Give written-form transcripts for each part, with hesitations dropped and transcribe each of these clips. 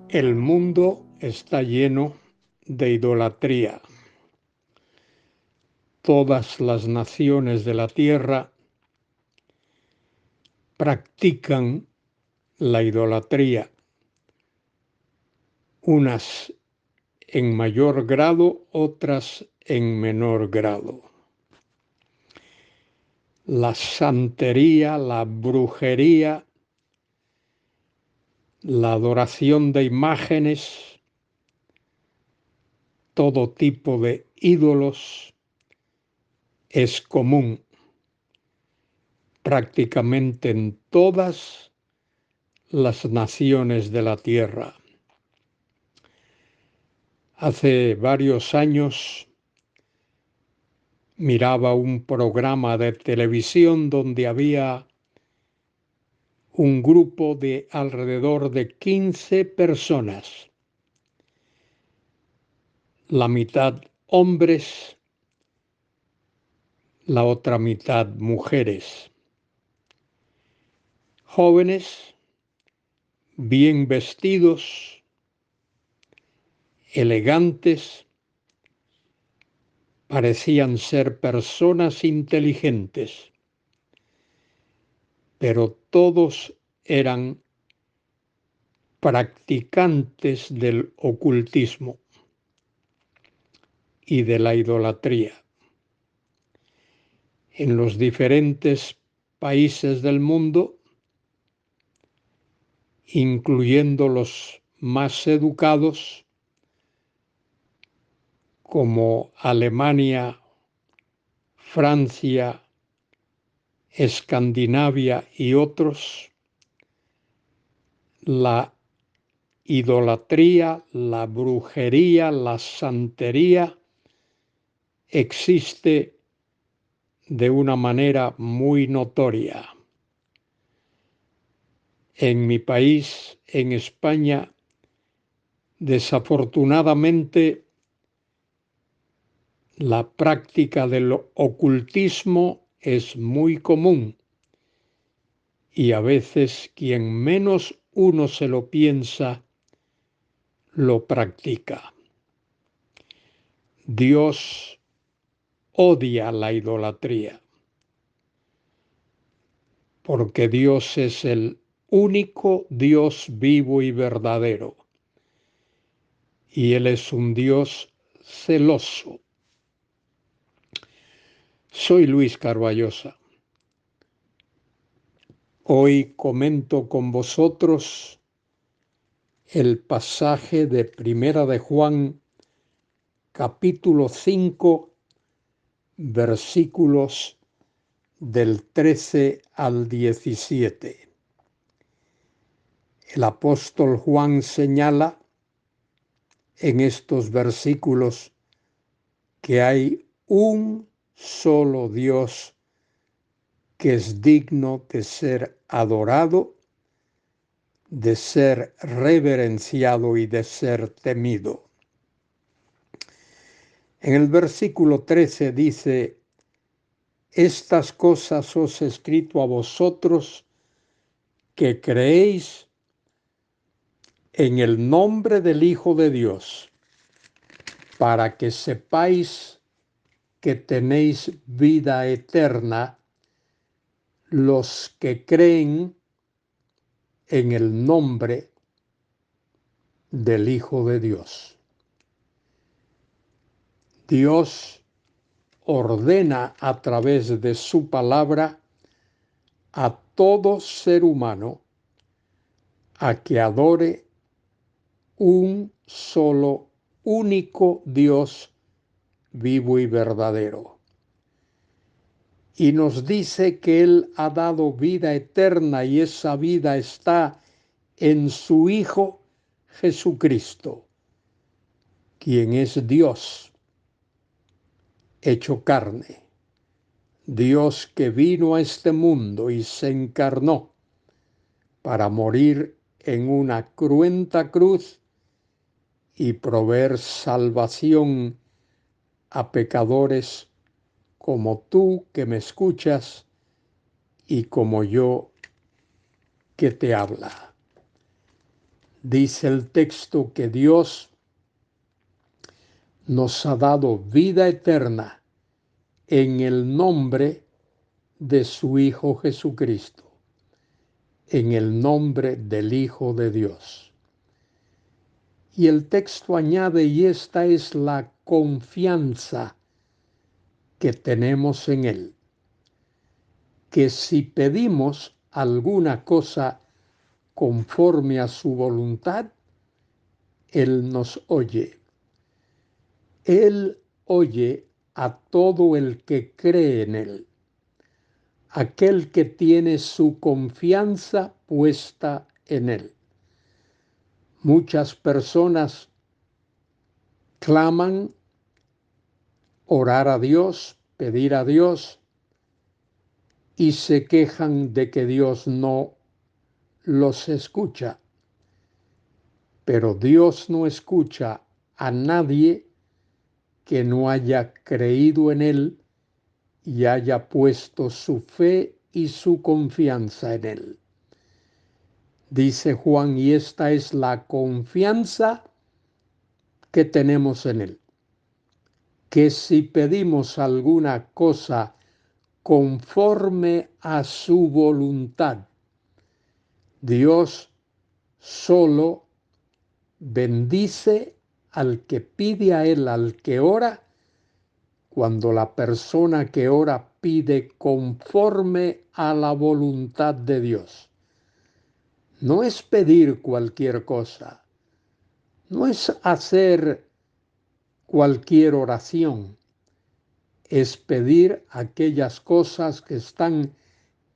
El mundo está lleno de idolatría. Todas las naciones de la tierra practican la idolatría, unas en mayor grado, otras en menor grado. La santería, la brujería, la adoración de imágenes, todo tipo de ídolos es común prácticamente en todas las naciones de la tierra. Hace varios años miraba un programa de televisión donde había un grupo de alrededor de 15 personas, la mitad hombres, la otra mitad mujeres, jóvenes, bien vestidos, elegantes, parecían ser personas inteligentes, pero todos eran practicantes del ocultismo y de la idolatría. En los diferentes países del mundo, incluyendo los más educados, como Alemania, Francia, Escandinavia y otros, la idolatría, la brujería, la santería existe de una manera muy notoria. En mi país, en España, desafortunadamente, la práctica del ocultismo es muy común y a veces quien menos uno se lo piensa, lo practica. Dios odia la idolatría, porque Dios es el único Dios vivo y verdadero, y Él es un Dios celoso. Soy Luis Carballosa. Hoy comento con vosotros el pasaje de Primera de Juan, capítulo 5, versículos del 13 al 17. El apóstol Juan señala en estos versículos que hay un solo Dios que es digno de ser adorado, de ser reverenciado y de ser temido. En el versículo 13 dice: estas cosas os he escrito a vosotros que creéis en el nombre del Hijo de Dios, para que sepáis que tenéis vida eterna los que creen en el nombre del Hijo de Dios. Dios ordena a través de su palabra a todo ser humano a que adore un solo, único Dios vivo y verdadero. Y nos dice que Él ha dado vida eterna y esa vida está en su Hijo Jesucristo, quien es Dios hecho carne, Dios que vino a este mundo y se encarnó para morir en una cruenta cruz y proveer salvación a pecadores como tú que me escuchas y como yo que te habla. Dice el texto que Dios nos ha dado vida eterna en el nombre de su Hijo Jesucristo, en el nombre del Hijo de Dios. Y el texto añade, y esta es la confianza que tenemos en Él, que si pedimos alguna cosa conforme a su voluntad, Él nos oye. Él oye a todo el que cree en Él, aquel que tiene su confianza puesta en Él. Muchas personas claman orar a Dios, pedir a Dios, y se quejan de que Dios no los escucha. Pero Dios no escucha a nadie que no haya creído en Él y haya puesto su fe y su confianza en Él. Dice Juan, y esta es la confianza que tenemos en Él, que si pedimos alguna cosa conforme a su voluntad, Dios solo bendice al que pide a Él, al que ora, cuando la persona que ora pide conforme a la voluntad de Dios. No es pedir cualquier cosa, no es hacer cualquier oración, es pedir aquellas cosas que están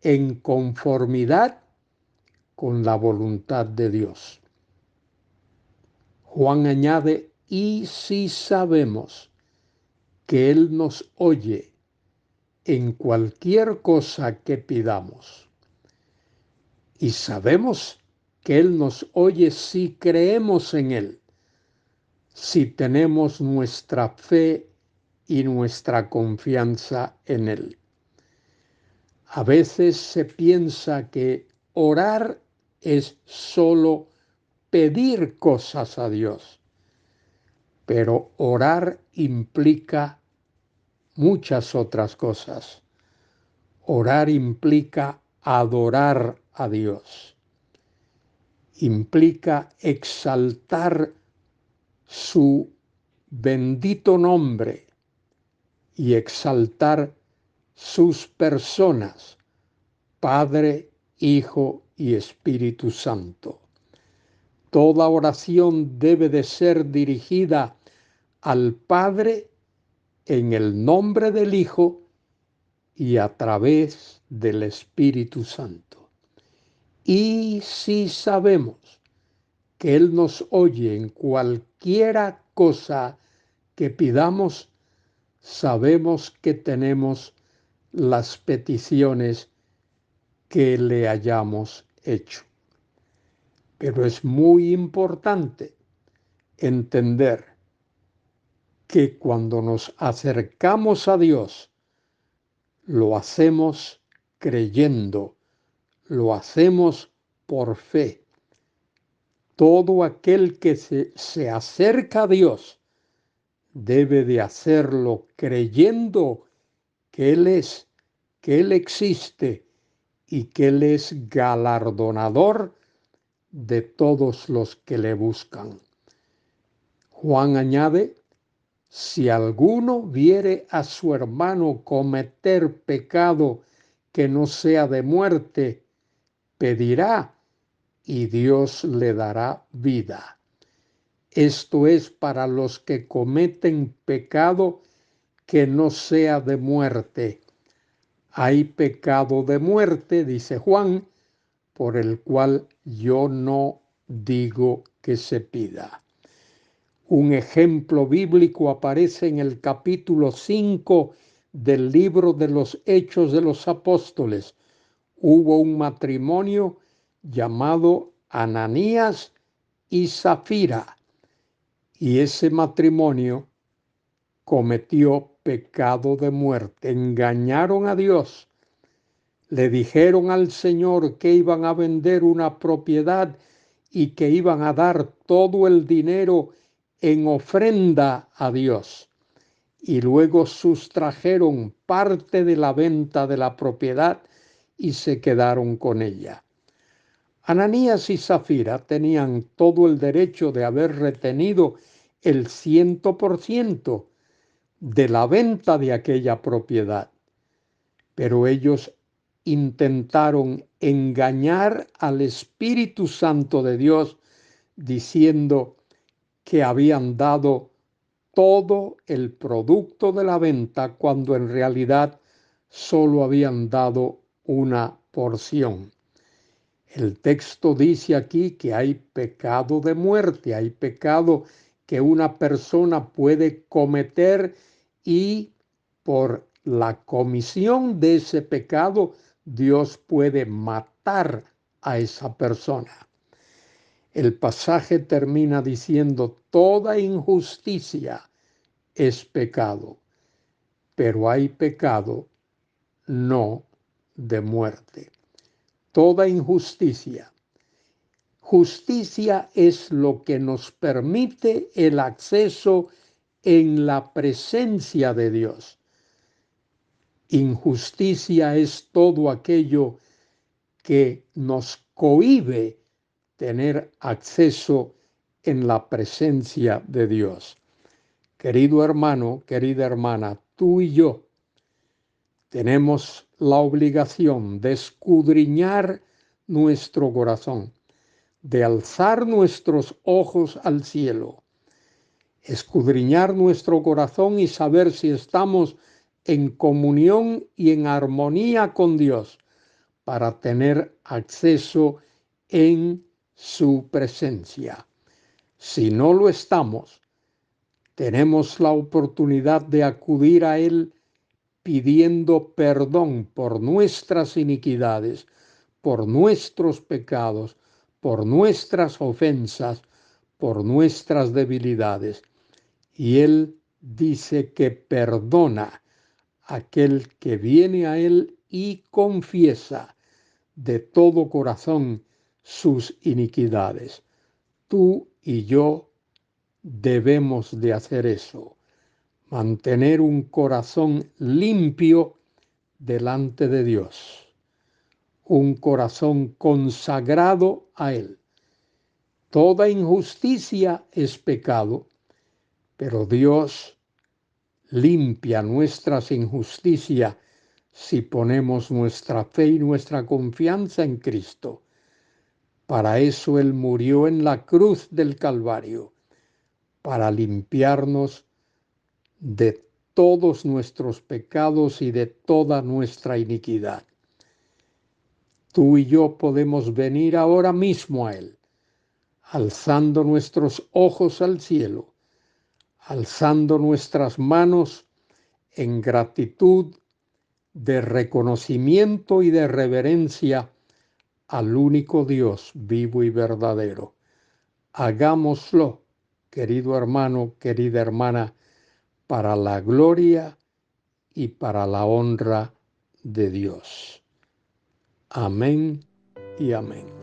en conformidad con la voluntad de Dios. Juan añade, y si sabemos que Él nos oye en cualquier cosa que pidamos, y sabemos que Él nos oye si creemos en Él, si tenemos nuestra fe y nuestra confianza en Él. A veces se piensa que orar es solo pedir cosas a Dios, pero orar implica muchas otras cosas. Orar implica adorar a Dios, implica exaltar su bendito nombre y exaltar sus personas, Padre, Hijo y Espíritu Santo. Toda oración debe de ser dirigida al Padre en el nombre del Hijo y a través del Espíritu Santo. Y si sabemos que Él nos oye en cualquiera cosa que pidamos, sabemos que tenemos las peticiones que le hayamos hecho. Pero es muy importante entender que cuando nos acercamos a Dios, lo hacemos creyendo, lo hacemos por fe. Todo aquel que se acerca a Dios debe de hacerlo creyendo que Él es, que Él existe y que Él es galardonador de todos los que le buscan. Juan añade, si alguno viere a su hermano cometer pecado que no sea de muerte, pedirá y Dios le dará vida. Esto es para los que cometen pecado que no sea de muerte. Hay pecado de muerte, dice Juan, por el cual yo no digo que se pida. Un ejemplo bíblico aparece en el capítulo 5 del libro de los Hechos de los Apóstoles. Hubo un matrimonio llamado Ananías y Zafira, y ese matrimonio cometió pecado de muerte. Engañaron a Dios. Le dijeron al Señor que iban a vender una propiedad y que iban a dar todo el dinero en ofrenda a Dios. Y luego sustrajeron parte de la venta de la propiedad y se quedaron con ella. Ananías y Zafira tenían todo el derecho de haber retenido el 100% de la venta de aquella propiedad, pero ellos intentaron engañar al Espíritu Santo de Dios diciendo que habían dado todo el producto de la venta cuando en realidad solo habían dado una porción. El texto dice aquí que hay pecado de muerte, hay pecado que una persona puede cometer y por la comisión de ese pecado Dios puede matar a esa persona. El pasaje termina diciendo: toda injusticia es pecado, pero hay pecado no de muerte. Toda injusticia. Justicia es lo que nos permite el acceso en la presencia de Dios. Injusticia es todo aquello que nos cohíbe tener acceso en la presencia de Dios. Querido hermano, querida hermana, tú y yo tenemos la obligación de escudriñar nuestro corazón, de alzar nuestros ojos al cielo, escudriñar nuestro corazón y saber si estamos en comunión y en armonía con Dios para tener acceso en su presencia. Si no lo estamos, tenemos la oportunidad de acudir a Él pidiendo perdón por nuestras iniquidades, por nuestros pecados, por nuestras ofensas, por nuestras debilidades. Y Él dice que perdona a aquel que viene a Él y confiesa de todo corazón sus iniquidades. Tú y yo debemos de hacer eso, mantener un corazón limpio delante de Dios, un corazón consagrado a Él. Toda injusticia es pecado, pero Dios limpia nuestras injusticias si ponemos nuestra fe y nuestra confianza en Cristo. Para eso Él murió en la cruz del Calvario, para limpiarnos de todos nuestros pecados y de toda nuestra iniquidad. Tú y yo podemos venir ahora mismo a Él, alzando nuestros ojos al cielo, alzando nuestras manos en gratitud, de reconocimiento y de reverencia al único Dios vivo y verdadero. Hagámoslo, querido hermano, querida hermana, para la gloria y para la honra de Dios. Amén y amén.